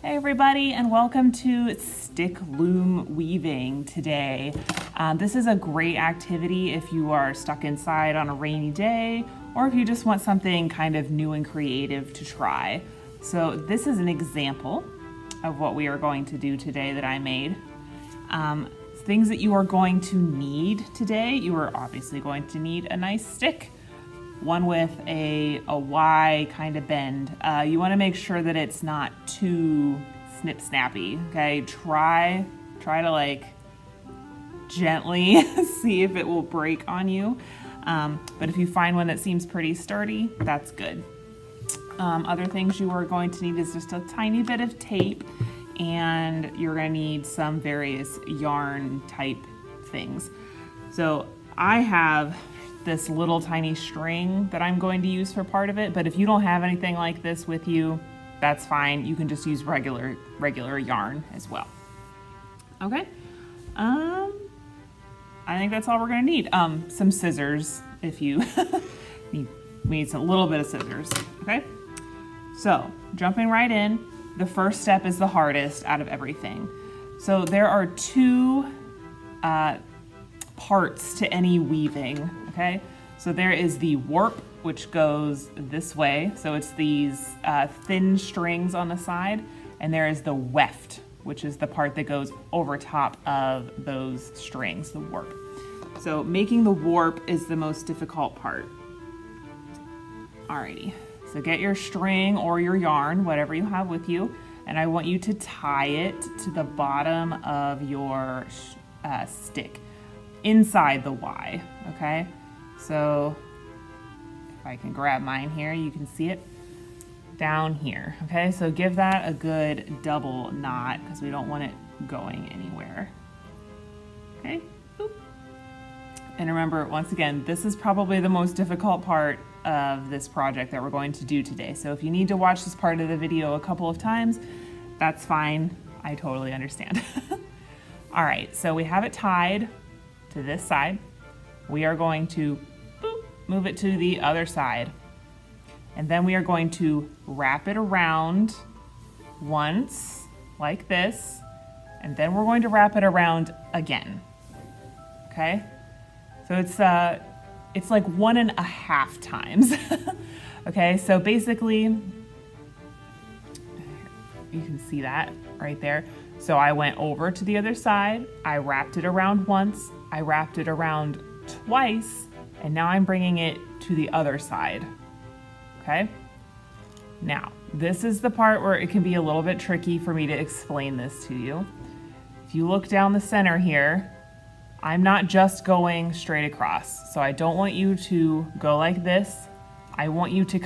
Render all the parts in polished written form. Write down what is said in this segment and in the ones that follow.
Hey everybody, and welcome to stick loom weaving today. This is a great activity if you are stuck inside on a rainy day or if you just want something kind of new and creative to try. So this is an example of what we are going to do today that I made. Things that you are going to need today, you are obviously going to need a nice stick. One with a Y kind of bend. You want to make sure that it's not too snappy, okay? Try to like gently see if it will break on you. But if you find one that seems pretty sturdy, that's good. Other things you are going to need is just a tiny bit of tape, and you're going to need some various yarn type things. So I have this little tiny string that I'm going to use for part of it, but if you don't have anything like this with you, that's fine. You can just use regular yarn as well. Okay, I think that's all we're gonna need. Some scissors if you we need a little bit of scissors. Okay, so jumping right in, the first step is the hardest out of everything. So there are two parts to any weaving, okay? So there is the warp, which goes this way. So it's these thin strings on the side, and there is the weft, which is the part that goes over top of those strings, the warp. So making the warp is the most difficult part. Alrighty, so get your string or your yarn, whatever you have with you, and I want you to tie it to the bottom of your stick, inside the Y, okay? So if I can grab mine here, you can see it down here, okay? So give that a good double knot because we don't want it going anywhere, okay? Boop. And remember, once again, this is probably the most difficult part of this project that we're going to do today. So if you need to watch this part of the video a couple of times, that's fine. I totally understand. All right, so we have it tied to this side. We are going to boop, move it to the other side. And then we are going to wrap it around once, like this, and then we're going to wrap it around again, okay? So it's like 1.5 times, okay? So basically, you can see that right there. So I went over to the other side, I wrapped it around once, I wrapped it around twice, and now I'm bringing it to the other side, okay? Now, this is the part where it can be a little bit tricky for me to explain this to you. If you look down the center here, I'm not just going straight across, so I don't want you to go like this. I want you to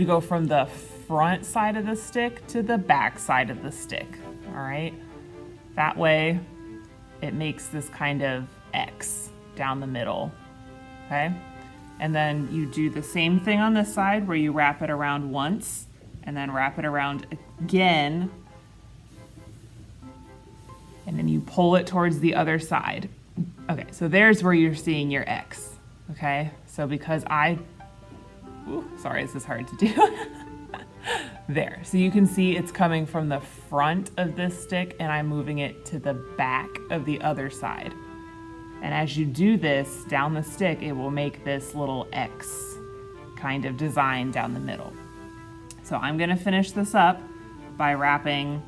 go from the front side of the stick to the back side of the stick, all right? That way, it makes this kind of X down the middle, okay? And then you do the same thing on this side where you wrap it around once and then wrap it around again, and then you pull it towards the other side. Okay, so there's where you're seeing your X, okay? So because sorry, this is hard to do. There, so you can see it's coming from the front of this stick and I'm moving it to the back of the other side. And as you do this down the stick, it will make this little X kind of design down the middle. So I'm gonna finish this up by wrapping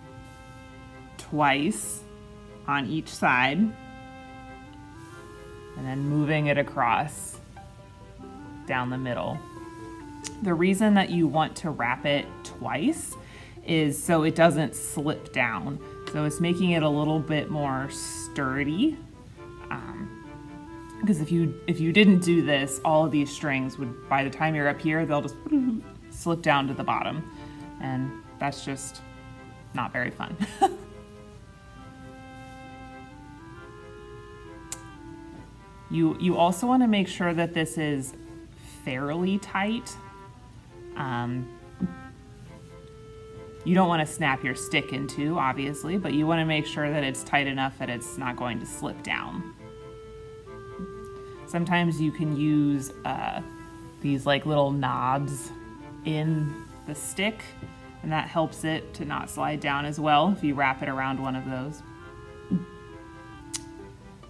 twice on each side and then moving it across down the middle. The reason that you want to wrap it twice is so it doesn't slip down. So it's making it a little bit more sturdy. Because if you didn't do this, all of these strings would, by the time you're up here, they'll just slip down to the bottom. And that's just not very fun. You also want to make sure that this is fairly tight. You don't want to snap your stick in two, obviously, but you want to make sure that it's tight enough that it's not going to slip down. Sometimes you can use these like little knobs in the stick, and that helps it to not slide down as well if you wrap it around one of those.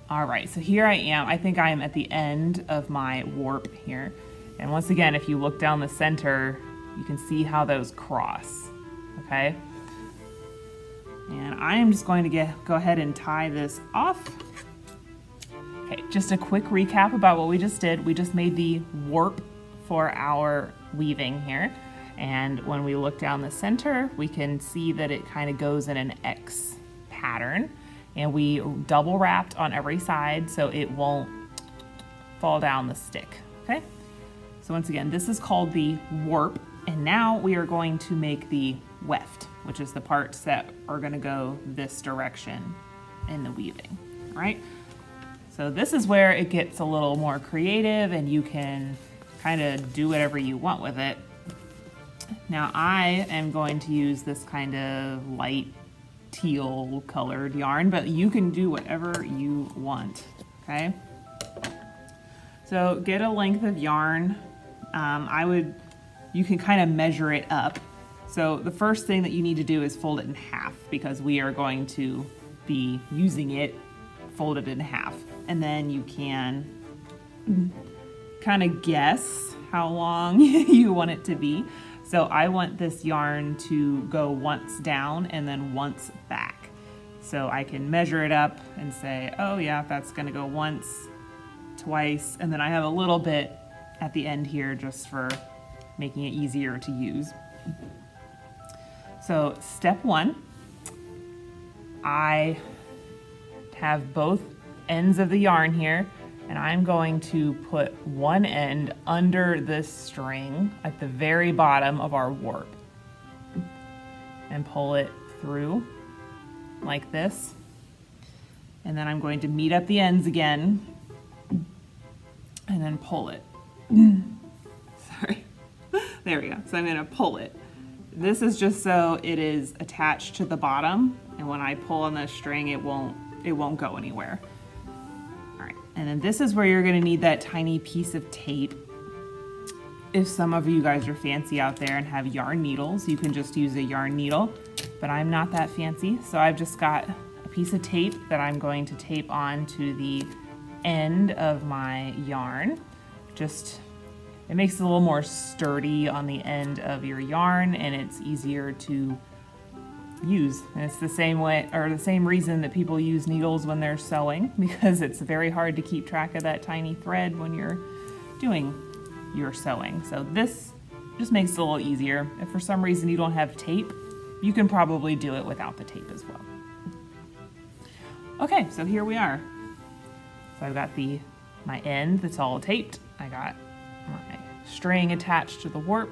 All right, so here I am. I think I am at the end of my warp here. And once again, if you look down the center, you can see how those cross, okay? And I am just going to go ahead and tie this off. Okay, just a quick recap about what we just did. We just made the warp for our weaving here. And when we look down the center, we can see that it kind of goes in an X pattern. And we double wrapped on every side so it won't fall down the stick, okay? So once again, this is called the warp. And now we are going to make the weft, which is the parts that are gonna go this direction in the weaving, all right? So this is where it gets a little more creative and you can kind of do whatever you want with it. Now I am going to use this kind of light teal colored yarn, but you can do whatever you want, okay? So get a length of yarn. You can kind of measure it up. So the first thing that you need to do is fold it in half because we are going to be using it folded in half. And then you can kind of guess how long you want it to be. So I want this yarn to go once down and then once back. So I can measure it up and say, oh yeah, that's gonna go once, twice, and then I have a little bit at the end here just for making it easier to use. So step one, I have both ends of the yarn here, and I'm going to put one end under this string at the very bottom of our warp and pull it through like this. And then I'm going to meet up the ends again and then pull it. Sorry. There we go. So I'm going to pull it. This is just so it is attached to the bottom, and when I pull on the string, it won't go anywhere. And then this is where you're gonna need that tiny piece of tape. If some of you guys are fancy out there and have yarn needles, you can just use a yarn needle, but I'm not that fancy. So I've just got a piece of tape that I'm going to tape on to the end of my yarn. It makes it a little more sturdy on the end of your yarn and it's easier to use. And it's the same way, or the same reason that people use needles when they're sewing, because it's very hard to keep track of that tiny thread when you're doing your sewing. So this just makes it a little easier. If for some reason you don't have tape, you can probably do it without the tape as well. Okay, so here we are. So I've got my end that's all taped. I got my string attached to the warp,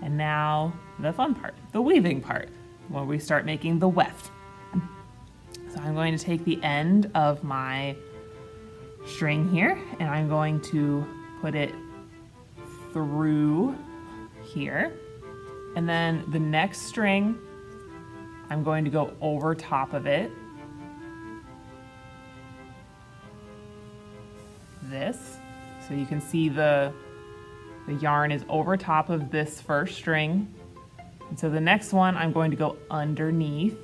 and now the fun part, the weaving part, where we start making the weft. So I'm going to take the end of my string here and I'm going to put it through here. And then the next string, I'm going to go over top of it. This, so you can see the yarn is over top of this first string. And so the next one, I'm going to go underneath.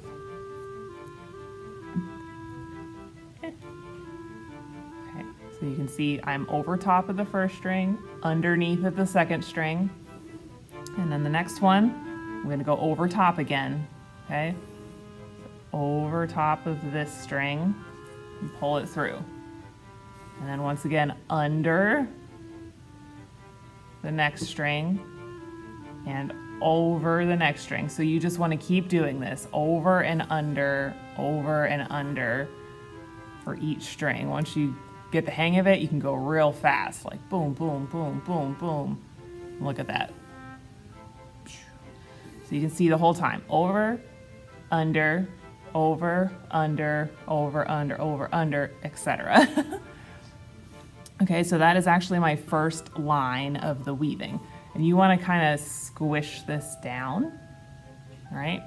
Okay, so you can see I'm over top of the first string, underneath of the second string. And then the next one, I'm gonna go over top again, okay? So over top of this string and pull it through. And then once again, under the next string and over the next string. So you just want to keep doing this over and under for each string. Once you get the hang of it, you can go real fast, like boom, boom, boom, boom, boom. Look at that. So you can see the whole time, over, under, over, under, over, under, etc. Okay, so that is actually my first line of the weaving. And you want to kind of squish this down, all right?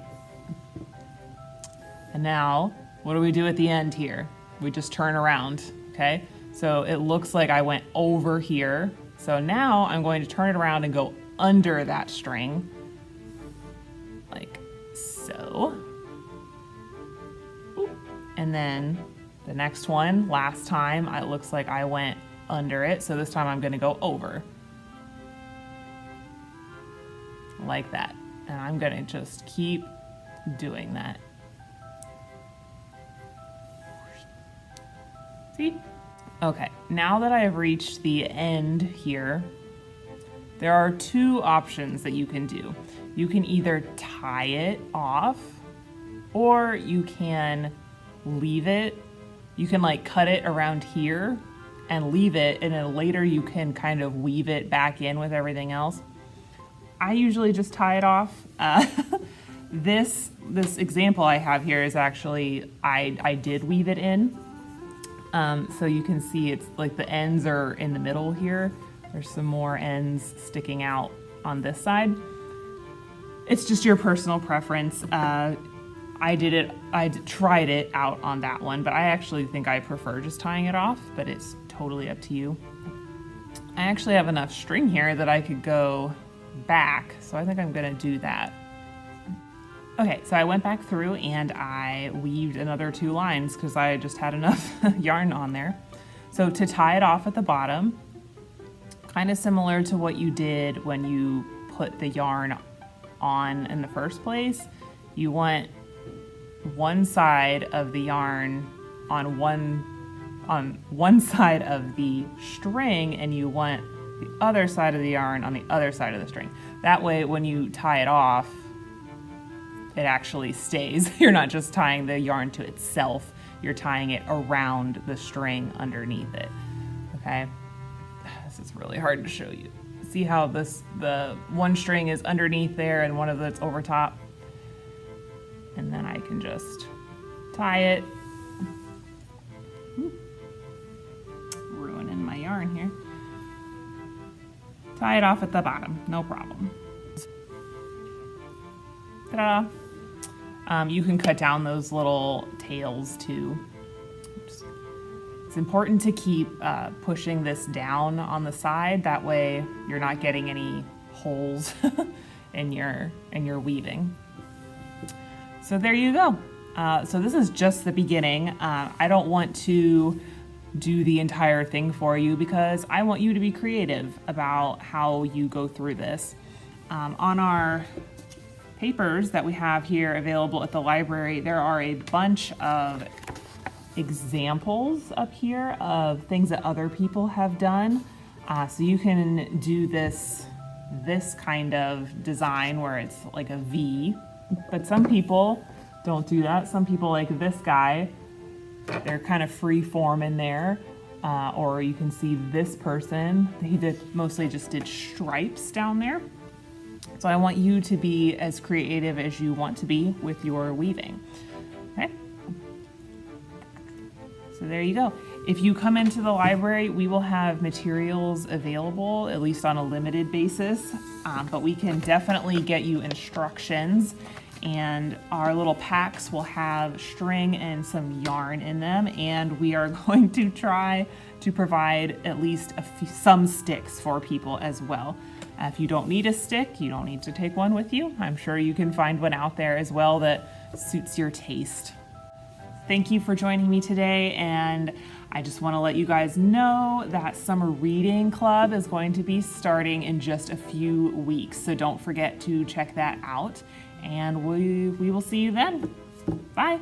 And now, what do we do at the end here? We just turn around, okay? So it looks like I went over here. So now I'm going to turn it around and go under that string, like so. And then the next one, last time, it looks like I went under it, so this time I'm gonna go over. Like that. And I'm gonna just keep doing that. See? Okay, now that I have reached the end here, there are two options that you can do. You can either tie it off, or you can leave it. You can like cut it around here and leave it, and then later you can kind of weave it back in with everything else. I usually just tie it off. This example I have here is actually, I did weave it in. So you can see it's like the ends are in the middle here. There's some more ends sticking out on this side. It's just your personal preference. I tried it out on that one, but I actually think I prefer just tying it off, but it's totally up to you. I actually have enough string here that I could go back, so I think I'm gonna do that. Okay, so I went back through and I weaved another 2 lines because I just had enough yarn on there. So to tie it off at the bottom, kind of similar to what you did when you put the yarn on in the first place, you want one side of the yarn on one side of the string, and you want the other side of the yarn on the other side of the string. That way, when you tie it off, it actually stays. You're not just tying the yarn to itself, you're tying it around the string underneath it, okay? This is really hard to show you. See how the one string is underneath there and one of it's over top? And then I can just tie it. Ruining my yarn here. Tie it off at the bottom, no problem. Ta-da! You can cut down those little tails too. It's important to keep pushing this down on the side. That way you're not getting any holes in your weaving. So there you go. So this is just the beginning. I don't want to do the entire thing for you because I want you to be creative about how you go through this. On our papers that we have here available at the library, there are a bunch of examples up here of things that other people have done. So you can do this kind of design where it's like a V, but some people don't do that. Some people, like this guy, they're kind of free form in there. Or you can see this person, he mostly just did stripes down there. So I want you to be as creative as you want to be with your weaving, okay? So there you go. If you come into the library, we will have materials available, at least on a limited basis, but we can definitely get you instructions, and our little packs will have string and some yarn in them, and we are going to try to provide at least some sticks for people as well. If you don't need a stick, you don't need to take one with you. I'm sure you can find one out there as well that suits your taste. Thank you for joining me today, and I just want to let you guys know that Summer Reading Club is going to be starting in just a few weeks, so don't forget to check that out, and we will see you then. Bye.